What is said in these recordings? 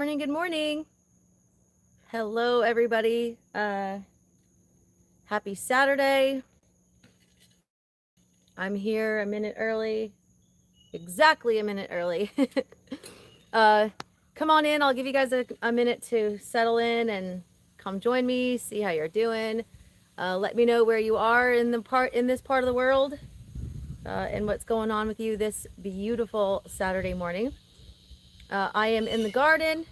Morning, good morning. Hello, everybody. Happy Saturday. I'm here a minute early, exactly a minute early. uh, Come on in. I'll give you guys a minute to settle in and come join me, see how you're doing. Let me know where you are in this part of the world, and what's going on with you this beautiful Saturday morning. I am in the garden.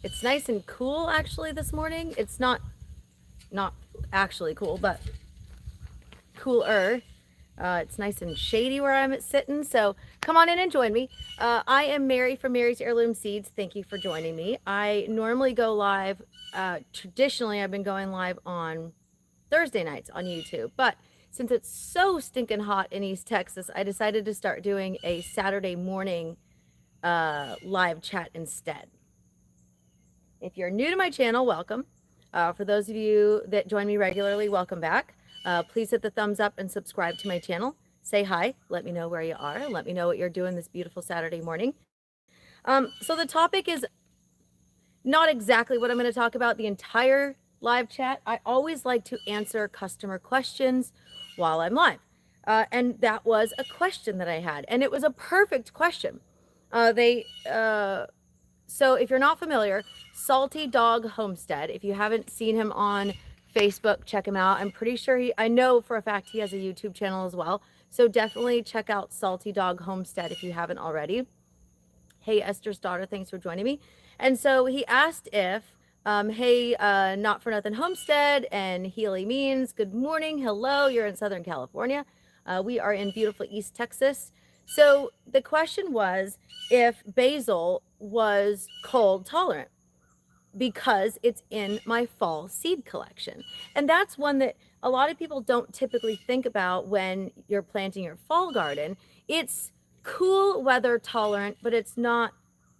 It's nice and cool actually this morning. It's not actually cool, but cooler. It's nice and shady where I'm sitting, so come on in and join me. I am Mary from Mary's Heirloom Seeds. Thank you for joining me. I normally go live. Traditionally, I've been going live on Thursday nights on YouTube, but since it's so stinking hot in East Texas, I decided to start doing a Saturday morning live chat instead. If you're new to my channel, welcome. For those of you that join me regularly, welcome back. Please hit the thumbs up and subscribe to my channel. Say hi. Let me know where you are. Let me know what you're doing this beautiful Saturday morning. So the topic is not exactly what I'm going to talk about the entire live chat. I always like to answer customer questions while I'm live. And that was a question that I had, and it was a perfect question. So if you're not familiar, Salty Dog Homestead, if you haven't seen him on Facebook, check him out. I'm pretty sure I know for a fact he has a YouTube channel as well. So definitely check out Salty Dog Homestead if you haven't already. Hey, Esther's daughter, thanks for joining me. And so he asked if, hey, Not For Nothing Homestead and Healy Means, good morning, hello, you're in Southern California. We are in beautiful East Texas. So the question was if basil was cold tolerant because it's in my fall seed collection. And that's one that a lot of people don't typically think about when you're planting your fall garden. It's cool weather tolerant, but it's not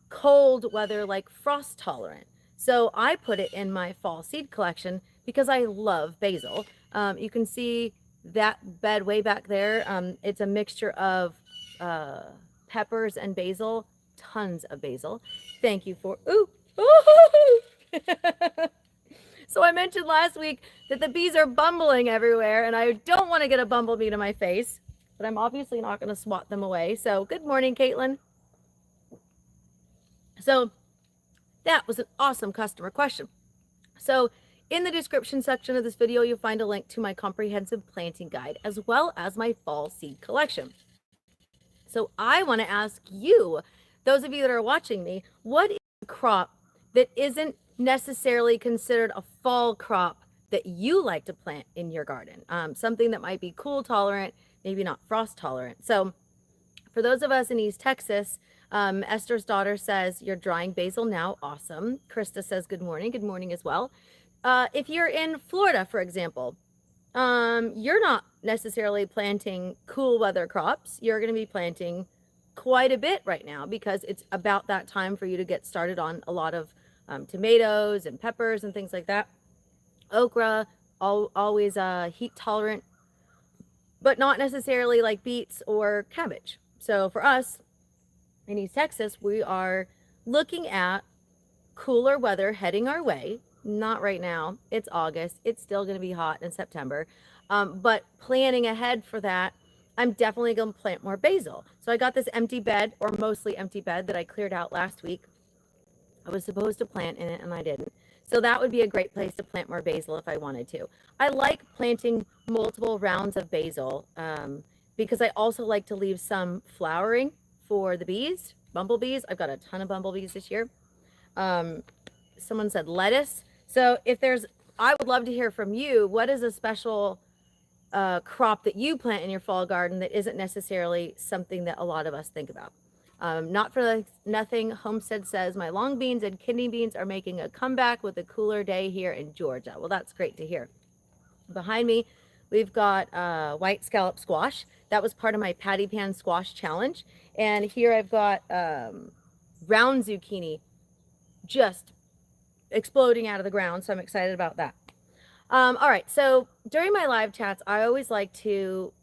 cold weather like frost tolerant. So I put it in my fall seed collection because I love basil. You can see that bed way back there. It's a mixture of peppers and basil, tons of basil. Thank you for, ooh. So I mentioned last week that the bees are bumbling everywhere, and I don't want to get a bumblebee to my face, but I'm obviously not going to swat them away. So good morning, Caitlin. So that was an awesome customer question. So in the description section of this video, you'll find a link to my comprehensive planting guide, as well as my fall seed collection. So I want to ask you, those of you that are watching me, what is a crop that isn't necessarily considered a fall crop that you like to plant in your garden? Something that might be cool tolerant, maybe not frost tolerant. So for those of us in East Texas, Esther's daughter says, you're drying basil now. Awesome. Krista says, good morning. Good morning as well. If you're in Florida, for example, you're not necessarily planting cool weather crops. You're going to be planting quite a bit right now because it's about that time for you to get started on a lot of tomatoes and peppers and things like that. Okra, always heat tolerant, but not necessarily like beets or cabbage. So for us in East Texas, we are looking at cooler weather heading our way. Not right now. It's August. It's still going to be hot in September. But planning ahead for that, I'm definitely going to plant more basil. So I got this empty bed, or mostly empty bed, that I cleared out last week. I was supposed to plant in it and I didn't. So that would be a great place to plant more basil if I wanted to. I like planting multiple rounds of basil because I also like to leave some flowering for the bees, bumblebees. I've got a ton of bumblebees this year. Someone said lettuce. So I would love to hear from you. What is a special crop that you plant in your fall garden that isn't necessarily something that a lot of us think about? Not for nothing, Homestead says, my long beans and kidney beans are making a comeback with a cooler day here in Georgia. Well, that's great to hear. Behind me, we've got white scallop squash. That was part of my patty pan squash challenge. And here I've got round zucchini just exploding out of the ground. So I'm excited about that. All right. So during my live chats, I always like to,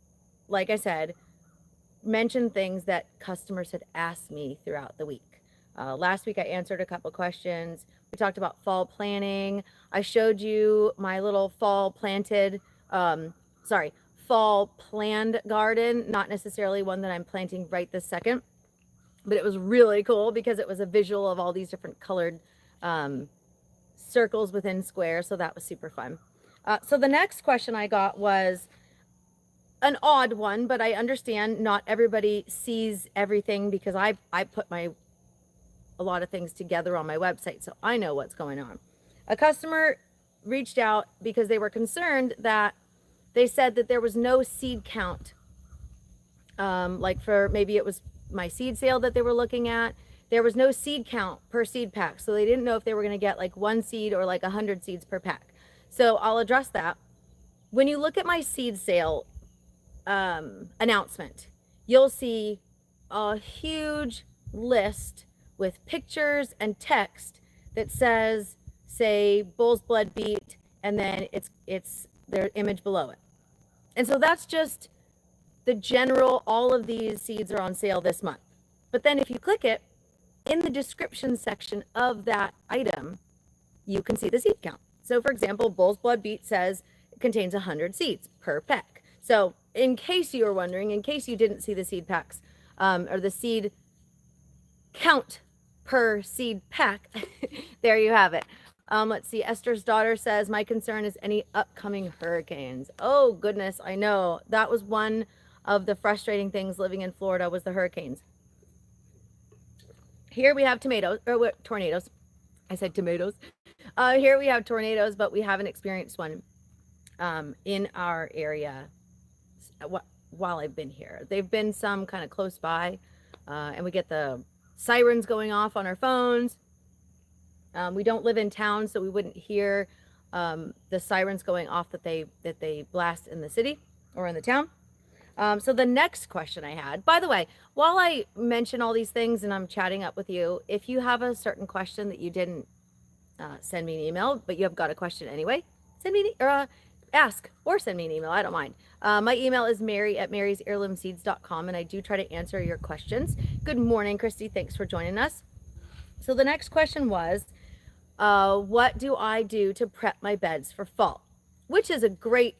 like I said, mention things that customers had asked me throughout the week. Last week I answered a couple questions. We talked about fall planning. I showed you my little fall fall planned garden, not necessarily one that I'm planting right this second, but it was really cool because it was a visual of all these different colored circles within squares. So that was super fun. So the next question I got was an odd one, but I understand not everybody sees everything because I put a lot of things together on my website, so I know what's going on. A customer reached out because they were concerned that they said that there was no seed count. Like for maybe it was my seed sale that they were looking at. There was no seed count per seed pack. So they didn't know if they were going to get like 1 seed or like 100 seeds per pack. So I'll address that. When you look at my seed sale announcement, you'll see a huge list with pictures and text that says, say, bull's blood beet, and then it's their image below it. And so that's just the general, all of these seeds are on sale this month. But then if you click it, in the description section of that item, you can see the seed count. So for example, bull's blood beet says it contains 100 seeds per peck. So in case you were wondering, in case you didn't see the seed packs, or the seed count per seed pack, there you have it. Let's see. Esther's daughter says, my concern is any upcoming hurricanes. Oh, goodness. I know. That was one of the frustrating things living in Florida was the hurricanes. Here we have tornadoes. I said tomatoes. Here we have tornadoes, but we haven't experienced one in our area while I've been here. They've been some kind of close by, and we get the sirens going off on our phones. We don't live in town, so we wouldn't hear the sirens going off that they blast in the city or in the town. So the next question I had, by the way, while I mention all these things and I'm chatting up with you, if you have a certain question that you didn't send me an email, but you have got a question anyway, ask or send me an email. I don't mind. My email is mary@marysheirloomseeds.com, and I do try to answer your questions. Good morning, Christy. Thanks for joining us. So the next question was, what do I do to prep my beds for fall? Which is a great,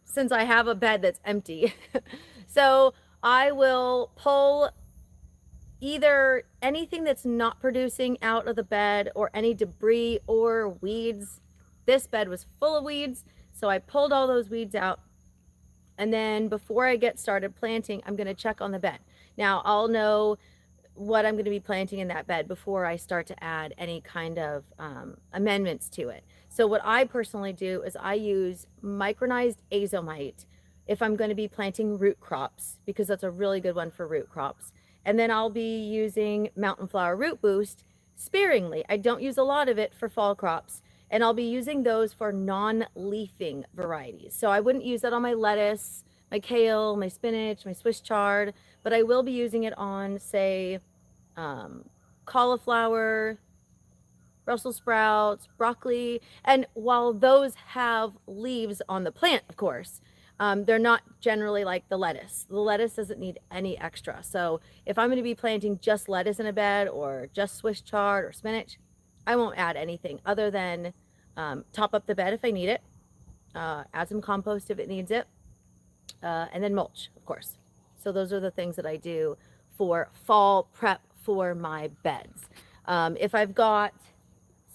since I have a bed that's empty. So I will pull either anything that's not producing out of the bed or any debris or weeds. This bed was full of weeds, so I pulled all those weeds out. And then before I get started planting, I'm going to check on the bed. Now I'll know what I'm going to be planting in that bed before I start to add any kind of amendments to it. So what I personally do is I use micronized azomite if I'm going to be planting root crops, because that's a really good one for root crops. And then I'll be using Mountain Flower Root Boost sparingly. I don't use a lot of it for fall crops, and I'll be using those for non-leafing varieties. So I wouldn't use that on my lettuce, my kale, my spinach, my Swiss chard, but I will be using it on, say, cauliflower, Brussels sprouts, broccoli. And while those have leaves on the plant, of course, they're not generally like the lettuce. The lettuce doesn't need any extra. So if I'm going to be planting just lettuce in a bed or just Swiss chard or spinach, I won't add anything other than top up the bed if I need it, add some compost if it needs it, and then mulch, of course. So those are the things that I do for fall prep for my beds. If I've got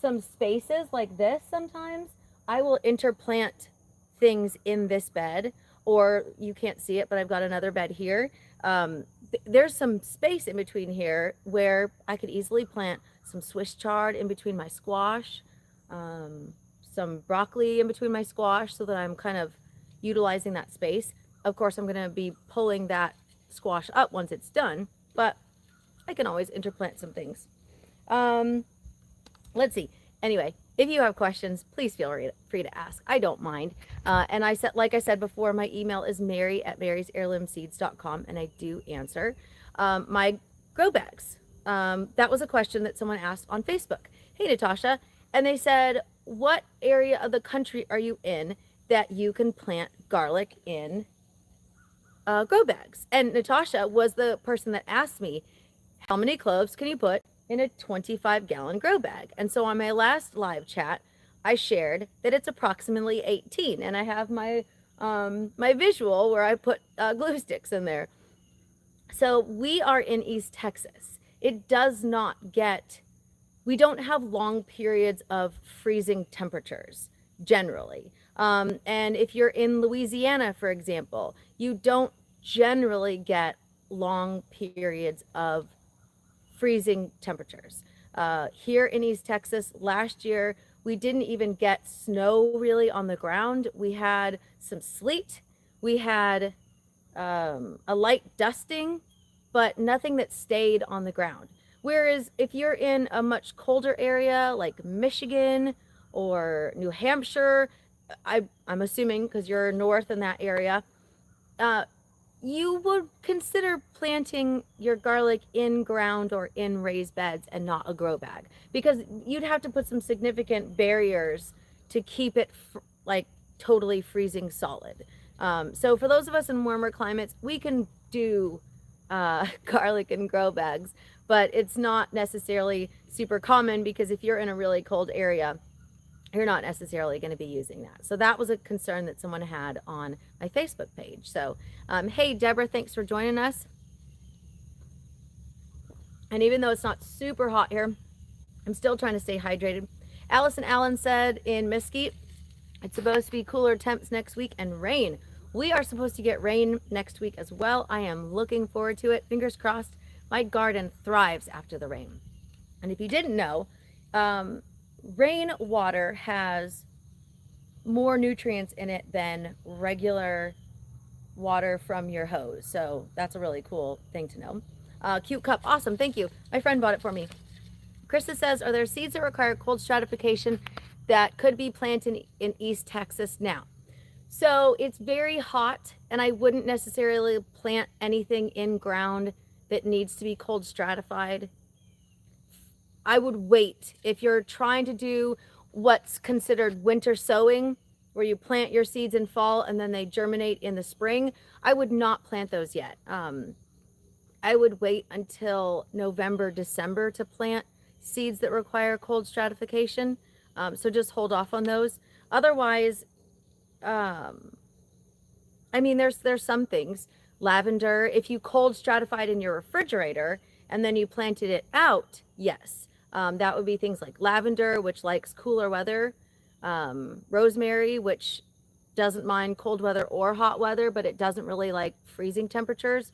some spaces like this, sometimes I will interplant things in this bed, or you can't see it, but I've got another bed here. There's some space in between here where I could easily plant some Swiss chard in between my squash, some broccoli in between my squash, so that I'm kind of utilizing that space. Of course, I'm going to be pulling that squash up once it's done, but I can always interplant some things. Let's see. Anyway, if you have questions, please feel free to ask. I don't mind. And like I said before, my email is mary@marysheirloomseeds.com, and I do answer. My grow bags. That was a question that someone asked on Facebook. Hey, Natasha. And they said, what area of the country are you in that you can plant garlic in grow bags? And Natasha was the person that asked me, how many cloves can you put in a 25-gallon grow bag. And so on my last live chat, I shared that it's approximately 18, and I have my my visual where I put glue sticks in there. So we are in East Texas. It does not get, we don't have long periods of freezing temperatures generally. And if you're in Louisiana, for example, you don't generally get long periods of freezing temperatures. Here in East Texas, last year, we didn't even get snow really on the ground. We had some sleet. We had a light dusting, but nothing that stayed on the ground. Whereas if you're in a much colder area like Michigan or New Hampshire, I'm assuming because you're north in that area, you would consider planting your garlic in ground or in raised beds and not a grow bag, because you'd have to put some significant barriers to keep it like totally freezing solid. So for those of us in warmer climates, we can do garlic in grow bags, but it's not necessarily super common, because if you're in a really cold area, you're not necessarily going to be using that. So that was a concern that someone had on my Facebook page. So, hey, Deborah, thanks for joining us. And even though it's not super hot here, I'm still trying to stay hydrated. Allison Allen said in Mesquite, it's supposed to be cooler temps next week and rain. We are supposed to get rain next week as well. I am looking forward to it. Fingers crossed. My garden thrives after the rain. And if you didn't know, rain water has more nutrients in it than regular water from your hose. So that's a really cool thing to know. Cute cup. Awesome. Thank you. My friend bought it for me. Krista says, are there seeds that require cold stratification that could be planted in East Texas now? So it's very hot, and I wouldn't necessarily plant anything in ground that needs to be cold stratified. I would wait. If you're trying to do what's considered winter sowing, where you plant your seeds in fall and then they germinate in the spring, I would not plant those yet. I would wait until November, December to plant seeds that require cold stratification. So just hold off on those. Otherwise, I mean, there's some things. Lavender, if you cold stratified in your refrigerator and then you planted it out, yes. That would be things like lavender, which likes cooler weather. Rosemary, which doesn't mind cold weather or hot weather, but it doesn't really like freezing temperatures.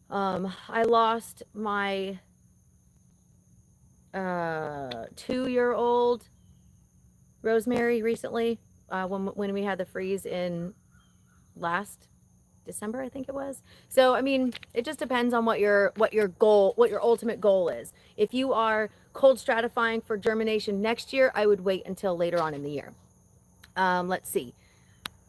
I lost my 2-year-old rosemary recently, when we had the freeze in last December, I think it was. So, I mean, it just depends on what your ultimate goal is. If you are cold stratifying for germination next year, I would wait until later on in the year. Let's see.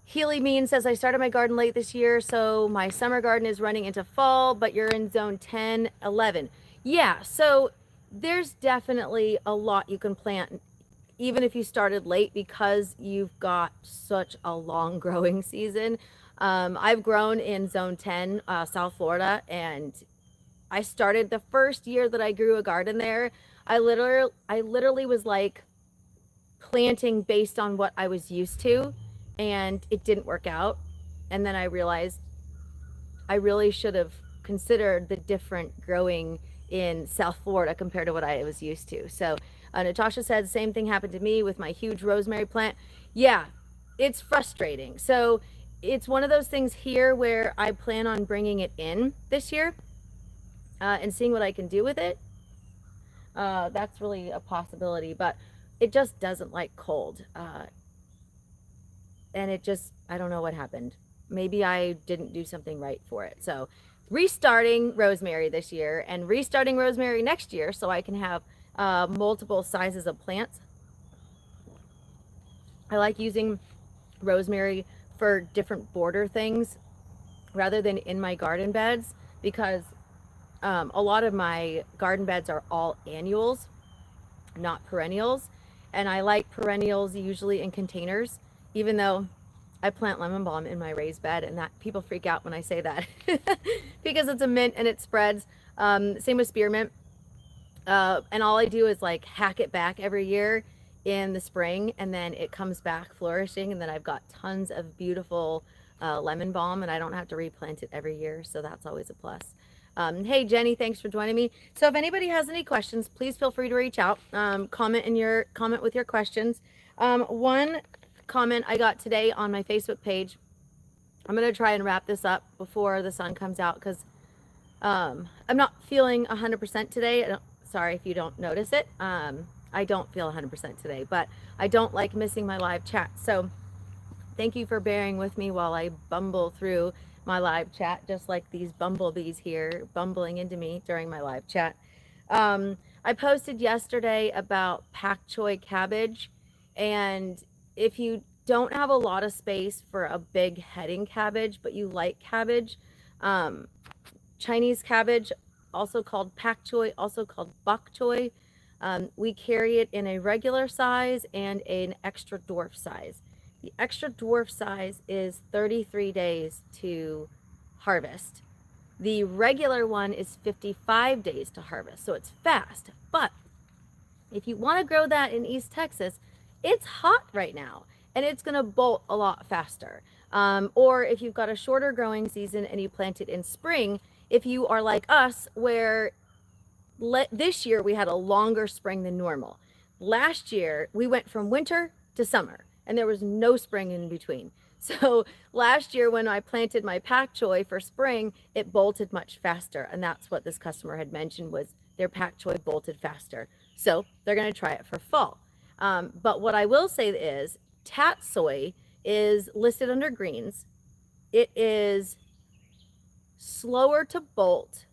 Healy Mean says, I started my garden late this year, so my summer garden is running into fall, but you're in zone 10, 11. Yeah, so there's definitely a lot you can plant, even if you started late, because you've got such a long growing season. I've grown in zone 10, South Florida, and I started the first year that I grew a garden there. I literally was like planting based on what I was used to, and it didn't work out. And then I realized I really should have considered the different growing in South Florida compared to what I was used to. So Natasha said the same thing happened to me with my huge rosemary plant. Yeah, it's frustrating. So it's one of those things here where I plan on bringing it in this year and seeing what I can do with it. That's really a possibility, but it just doesn't like cold. And it just, I don't know what happened. Maybe I didn't do something right for it. So restarting rosemary this year and restarting rosemary next year so I can have multiple sizes of plants. I like using rosemary for different border things rather than in my garden beds, because a lot of my garden beds are all annuals, not perennials. And I like perennials usually in containers, even though I plant lemon balm in my raised bed, and that people freak out when I say that because it's a mint and it spreads. Same with spearmint. And all I do is like hack it back every year in the spring, and then it comes back flourishing, and then I've got tons of beautiful lemon balm, and I don't have to replant it every year, so that's always a plus. Hey Jenny, thanks for joining me. So if anybody has any questions, please feel free to reach out. Comment with your questions. One comment I got today on my Facebook page. I'm gonna try and wrap this up before the sun comes out because I'm not feeling 100% today. Sorry if you don't notice it. I don't feel 100% today, but I don't like missing my live chat. So thank you for bearing with me while I bumble through my live chat, just like these bumblebees here bumbling into me during my live chat. I posted yesterday about pak choi cabbage, and if you don't have a lot of space for a big heading cabbage, but you like cabbage, Chinese cabbage, also called pak choi, also called bok choy. We carry it in a regular size and an extra dwarf size. The extra dwarf size is 33 days to harvest. The regular one is 55 days to harvest, so it's fast. But if you want to grow that in East Texas, it's hot right now and it's going to bolt a lot faster. Or if you've got a shorter growing season and you plant it in spring, if you are like us, where this year we had a longer spring than normal. Last year we went from winter to summer and there was no spring in between. So last year when I planted my pak choi for spring, it bolted much faster. And that's what this customer had mentioned, was their pak choi bolted faster. So they're going to try it for fall. But what I will say is tat soy is listed under greens. It is slower to bolt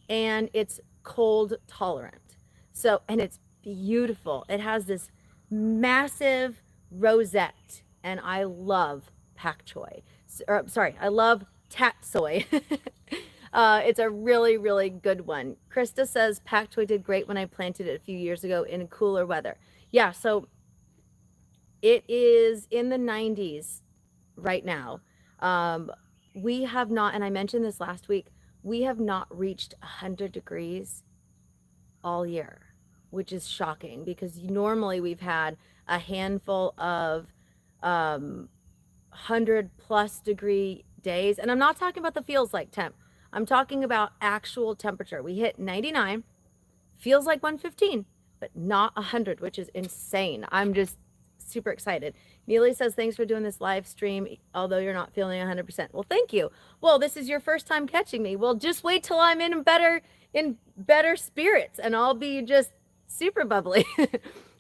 and it's cold tolerant. So, and it's beautiful. It has this massive rosette, and I love pak choi. I love tat soy. It's a really, really good one. Krista says pak choi did great when I planted it a few years ago in cooler weather. Yeah, so it is in the 90s right now. We have not, and I mentioned this last week, we have not reached 100 degrees all year, which is shocking because normally we've had a handful of 100+ degree days. And I'm not talking about the feels like temp. I'm talking about actual temperature. We hit 99, feels like 115, but not 100, which is insane. I'm just super excited. Neely says, thanks for doing this live stream, although you're not feeling 100%. Well, thank you. Well, this is your first time catching me. Well, just wait till I'm in better spirits and I'll be just super bubbly.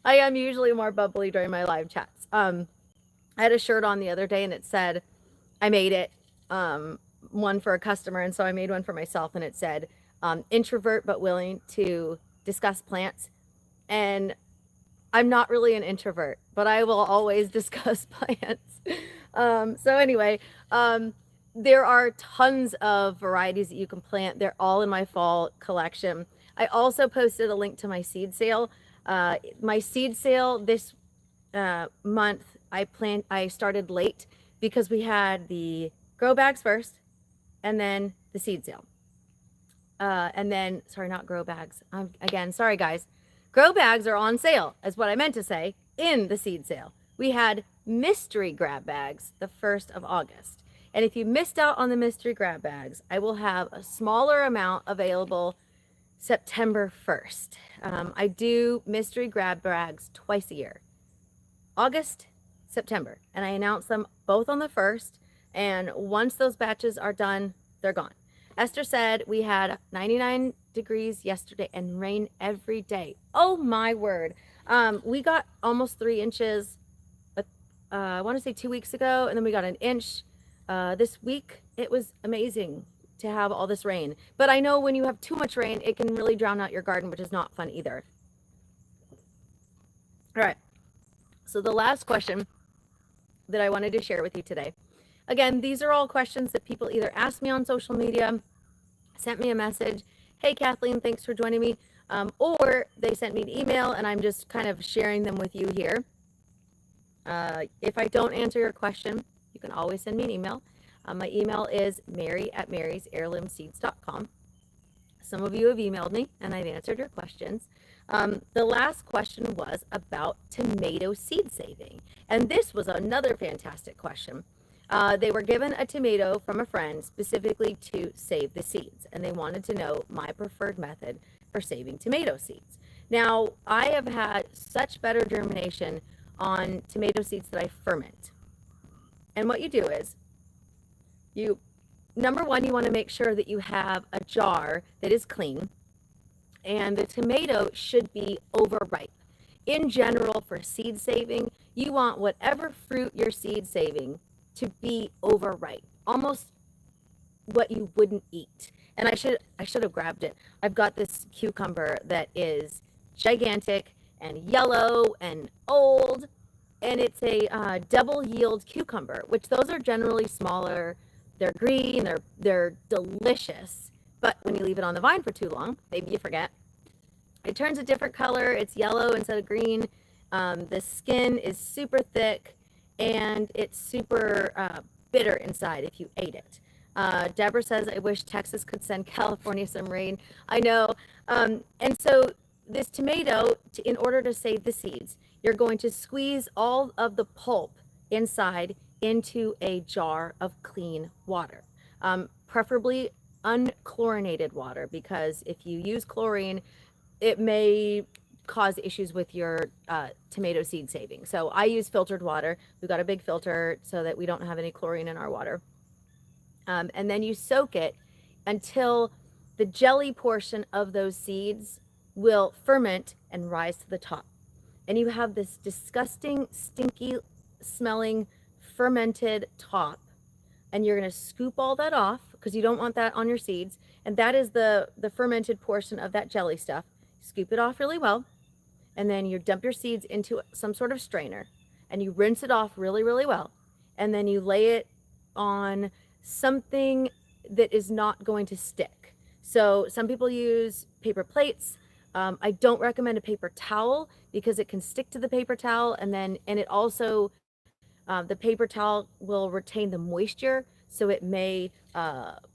I am usually more bubbly during my live chats. I had a shirt on the other day and it said, I made it, one for a customer. And so I made one for myself and it said, introvert, but willing to discuss plants. And I'm not really an introvert, but I will always discuss plants. So anyway, there are tons of varieties that you can plant. They're all in my fall collection. I also posted a link to my seed sale. My seed sale this month, I started late because we had the grow bags first and then the seed sale. And then, sorry, not grow bags. Again, sorry guys. Grow bags are on sale, is what I meant to say, in the seed sale. We had mystery grab bags the 1st of August. And if you missed out on the mystery grab bags, I will have a smaller amount available September 1st. I do mystery grab bags twice a year, August, September. And I announce them both on the 1st. And once those batches are done, they're gone. Esther said we had 99 degrees yesterday and rain every day. Oh my word. We got almost 3 inches, I want to say 2 weeks ago, and then we got an inch this week. It was amazing to have all this rain. But I know when you have too much rain, it can really drown out your garden, which is not fun either. All right. So the last question that I wanted to share with you today. Again, these are all questions that people either asked me on social media, sent me a message, hey Kathleen, thanks for joining me, or they sent me an email and I'm just kind of sharing them with you here. If I don't answer your question, you can always send me an email. My email is mary@marysheirloomseeds.com. Some of you have emailed me and I've answered your questions. The last question was about tomato seed saving. And this was another fantastic question. They were given a tomato from a friend specifically to save the seeds, and they wanted to know my preferred method for saving tomato seeds. Now, I have had such better germination on tomato seeds that I ferment. And what you do is, number one, you want to make sure that you have a jar that is clean, and the tomato should be overripe. In general, for seed saving, you want whatever fruit you're seed saving to be overripe, almost what you wouldn't eat. And I should have grabbed it. I've got this cucumber that is gigantic and yellow and old, and it's a double yield cucumber, which those are generally smaller. They're green, they're delicious, but when you leave it on the vine for too long, maybe you forget, it turns a different color. It's yellow instead of green. The skin is super thick, and it's super bitter inside if you ate it. Deborah says, I wish Texas could send California some rain. I know. And so this tomato, in order to save the seeds, you're going to squeeze all of the pulp inside into a jar of clean water, preferably unchlorinated water, because if you use chlorine, it may cause issues with your tomato seed saving. So I use filtered water. We've got a big filter so that we don't have any chlorine in our water. And then you soak it until the jelly portion of those seeds will ferment and rise to the top. And you have this disgusting, stinky smelling fermented top. And you're going to scoop all that off because you don't want that on your seeds. And that is the fermented portion of that jelly stuff. Scoop it off really well. And then you dump your seeds into some sort of strainer. And you rinse it off really, really well. And then you lay it on something that is not going to stick. So some people use paper plates. I don't recommend a paper towel because it can stick to the paper towel, and it also the paper towel will retain the moisture, so it may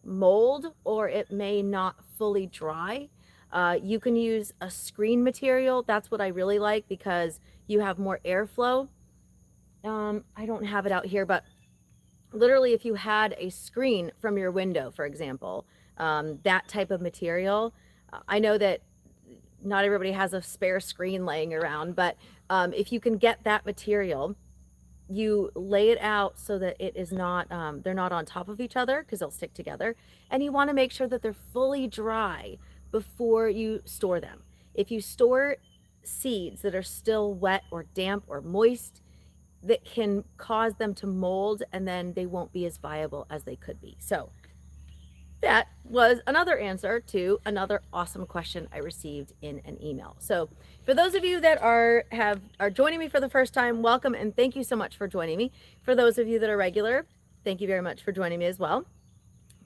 mold or it may not fully dry. You can use a screen material. That's what I really like because you have more airflow. I don't have it out here, but literally if you had a screen from your window, for example, that type of material, I know that not everybody has a spare screen laying around, but if you can get that material, you lay it out so that it is not, they're not on top of each other because they'll stick together. And you want to make sure that they're fully dry before you store them. If you store seeds that are still wet or damp or moist, that can cause them to mold, and then they won't be as viable as they could be. So that was another answer to another awesome question I received in an email. So for those of you that are joining me for the first time, welcome, and thank you so much for joining me. For those of you that are regular, thank you very much for joining me as well.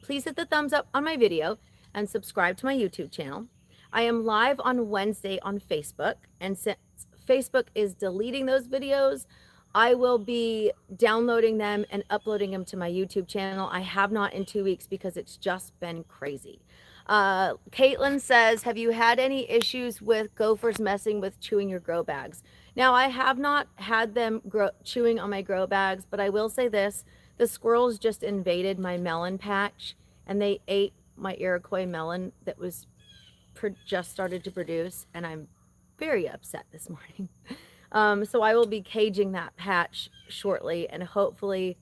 Please hit the thumbs up on my video and subscribe to my YouTube channel. I am live on Wednesday on Facebook, and since Facebook is deleting those videos, I will be downloading them and uploading them to my YouTube channel. I have not in 2 weeks because it's just been crazy. Caitlin says, have you had any issues with gophers messing with chewing your grow bags? Now, I have not had them chewing on my grow bags, but I will say this. The squirrels just invaded my melon patch, and they ate my Iroquois melon that was just started to produce, and I'm very upset this morning. So I will be caging that patch shortly, and hopefully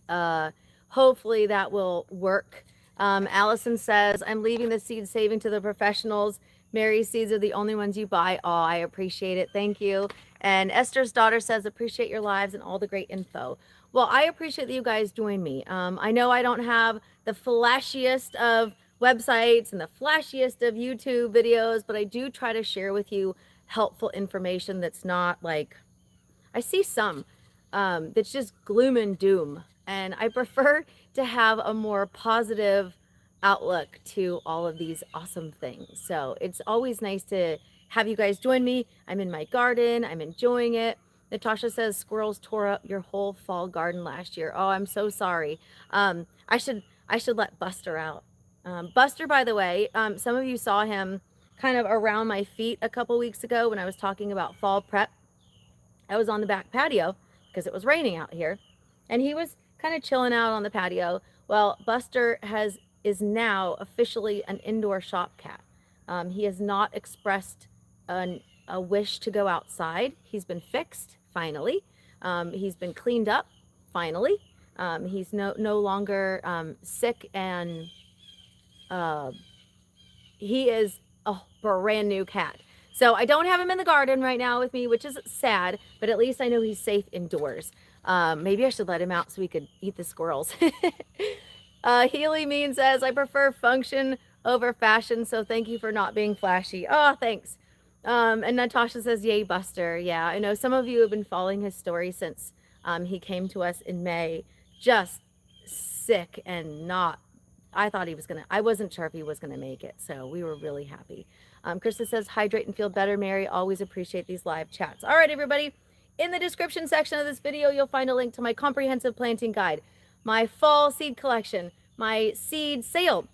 that will work. Allison says, I'm leaving the seed saving to the professionals. Mary's seeds are the only ones you buy. Oh, I appreciate it. Thank you. And Esther's daughter says, appreciate your lives and all the great info. Well, I appreciate that you guys join me. I know I don't have the flashiest of websites and the flashiest of YouTube videos, but I do try to share with you helpful information that's not like, I see some that's just gloom and doom, and I prefer to have a more positive outlook to all of these awesome things. So it's always nice to have you guys join me. I'm in my garden, I'm enjoying it. Natasha says squirrels tore up your whole fall garden last year. Oh, I'm so sorry. I should let Buster out. Buster, by the way, some of you saw him kind of around my feet a couple weeks ago when I was talking about fall prep. I was on the back patio because it was raining out here, and he was kind of chilling out on the patio. Well, Buster is now officially an indoor shop cat. He has not expressed a wish to go outside. He's been fixed finally. He's been cleaned up finally. He's no longer sick, and he is a brand new cat. So I don't have him in the garden right now with me, which is sad, but at least I know he's safe indoors. Maybe I should let him out so he could eat the squirrels. Healy Mean says, I prefer function over fashion, so thank you for not being flashy. Oh, thanks. And Natasha says, yay, Buster. Yeah, I know some of you have been following his story since he came to us in May, just sick and not, I thought he was going to, I wasn't sure if he was going to make it, so we were really happy. Krista says, hydrate and feel better, Mary. Always appreciate these live chats. All right, everybody. In the description section of this video, you'll find a link to my comprehensive planting guide, my fall seed collection, my seed sale.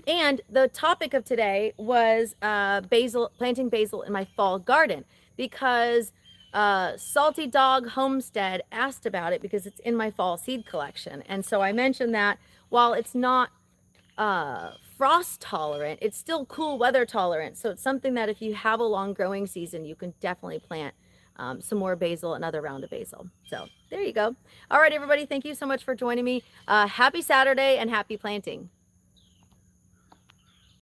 And the topic of today was planting basil in my fall garden, because Salty Dog Homestead asked about it because it's in my fall seed collection. And so I mentioned that while it's not frost tolerant, it's still cool weather tolerant. So it's something that if you have a long growing season, you can definitely plant some more basil, another round of basil. So there you go. All right, everybody. Thank you so much for joining me. Happy Saturday and happy planting.